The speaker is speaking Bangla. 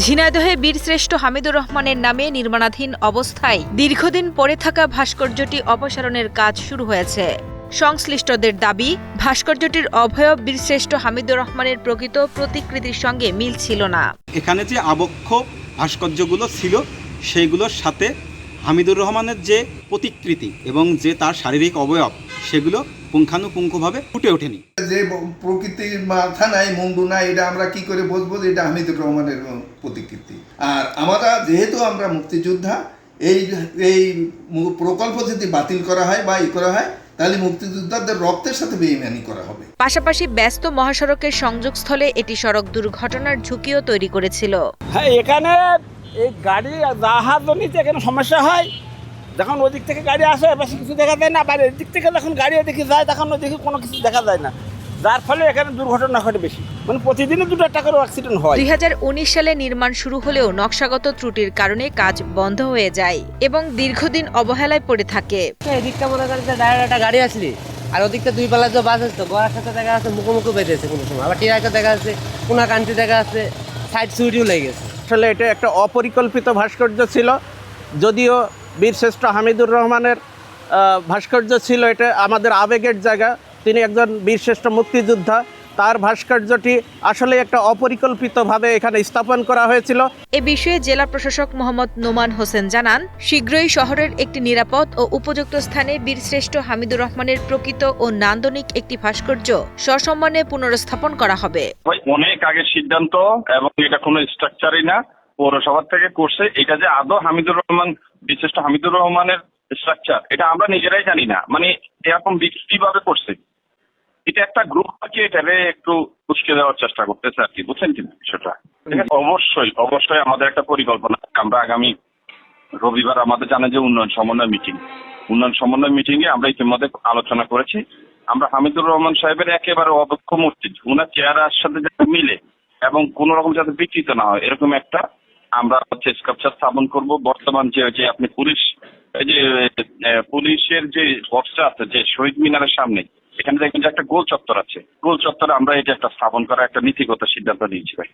ঝিনাইদহে বীরশ্রেষ্ঠ হামিদুর রহমানের নামে নির্মাণাধীন অবস্থায় দীর্ঘদিন পড়ে থাকা ভাস্কর্যটি অপসারণের কাজ শুরু হয়েছে। সংশ্লিষ্টদের দাবি, ভাস্কর্যটির অবয়ব বীরশ্রেষ্ঠ হামিদুর রহমানের প্রকৃত প্রতিকৃতির সঙ্গে মিল ছিল না। এখানে যে আবক্ষ ভাস্কর্যগুলো ছিল সেইগুলোর সাথে হামিদুর রহমানের যে প্রতিকৃতি এবং যে তার শারীরিক অবয়ব সেগুলো পুঙ্খানুপুঙ্খভাবে ফুটে ওঠেনি। যে প্রকৃতির মাথা নাই মুন্ডু নাই, এটা আমরা কি করে বুঝবো যে এটা হামিদুর রহমানের প্রতিকৃতি? আর আমরা মুক্তিযোদ্ধা, এই প্রকল্প যদি বাতিল করা হয় বা করা হয় তাহলে মুক্তিযোদ্ধাদের রক্তের সাথে বেইমানি করা হবে। পাশাপাশি ব্যস্ত মহাসড়কের সংযোগস্থলে এটি সড়ক দুর্ঘটনার ঝুঁকিও তৈরি করেছিল। হ্যাঁ, এখানে এই গাড়ি যাওয়ার জন্যই এখানে সমস্যা হয়। যখন ওদিক থেকে গাড়ি আসে বেশি কিছু দেখা যায় না, বাইরের দিক থেকে যখন গাড়ি এদিকে যায় তখন ওদিকে কোনো কিছু দেখা যায় না, যার ফলে এখানে দুর্ঘটনা ঘটে বেশি। মানে প্রতিদিনই 2-1টা করে অ্যাক্সিডেন্ট হয়। 2019 সালে নির্মাণ শুরু হলেও নকশাগত ত্রুটির কারণে কাজ বন্ধ হয়ে যায় এবং দীর্ঘদিন অবহেলায় পড়ে থাকে। এদিকটা মনে করেন যে ডাইরেক্ট একটা গাড়ি আসলি আর ওদিকটা দুই পাল্লা যে বাস আসতো, গোড়ার সাথে দেখা যাচ্ছে মুখোমুখি বেঁধেছে কোনো সময়, আবার টিরাকে দেখা যাচ্ছে কোনা কান্ট্রি দেখা যাচ্ছে সাইড সুইডিও লেগে গেছে। আসলে এটা একটা অপরিকল্পিত ভাস্কর্য ছিল, যদিও বীরশ্রেষ্ঠ হামিদুর রহমানের ভাস্কর্য ছিল। এটা আমাদের আবেগের জায়গা, তিনি একজন বীরশ্রেষ্ঠ মুক্তিযোদ্ধা, তার ভাস্কর্যটি আসলে একটা অপরিকল্পিতভাবে এখানে স্থাপন করা হয়েছিল। এ বিষয়ে জেলা প্রশাসক মোহাম্মদ নোমান হোসেন জানান, শীঘ্রই শহরের একটি নিরাপদ ও উপযুক্ত স্থানে বীরশ্রেষ্ঠ হামিদুর রহমানের প্রকৃত ও নান্দনিক একটি ভাস্কর্য সসম্মানে পুনরস্থাপন করা হবে। অনেক আগের সিদ্ধান্ত এবং এটা কোনো স্ট্রাকচারই না, পৌরসভা থেকে করছে। এটা যে আদৌ হামিদুর রহমান, বিশিষ্ট হামিদুর রহমানের স্ট্রাকচার, এটা আমরা নিজেরাই জানি না। মানে এরকম বিকৃতিভাবে করছে। এটা একটা গ্রুপকে এটারে একটু উস্কে দেওয়ার চেষ্টা করতেছে আর কি, বুঝছেন কিনা বিষয়টা? অবশ্যই আমাদের একটা পরিকল্পনা। আমরা আগামী রবিবার আমাদের জানা যে উন্নয়ন সমন্বয় মিটিং এ আমরা ইতিমধ্যে আলোচনা করেছি। আমরা হামিদুর রহমান সাহেবের একেবারে অদক্ষ মূর্তি, উনার চেহারার সাথে যাতে মিলে এবং কোন রকম যাতে বিকৃত না হয় এরকম একটা আমরা স্কাল্পচার স্থাপন করব। বর্তমান যে আপনি পুলিশের যে বক্সটা আছে, যে শহীদ মিনারের সামনে, এখানে দেখবেন যে একটা গোল চত্বর আছে। গোল চত্বরে আমরা এটা একটা স্থাপন করার একটা নীতিগত সিদ্ধান্ত নিয়েছি ভাই।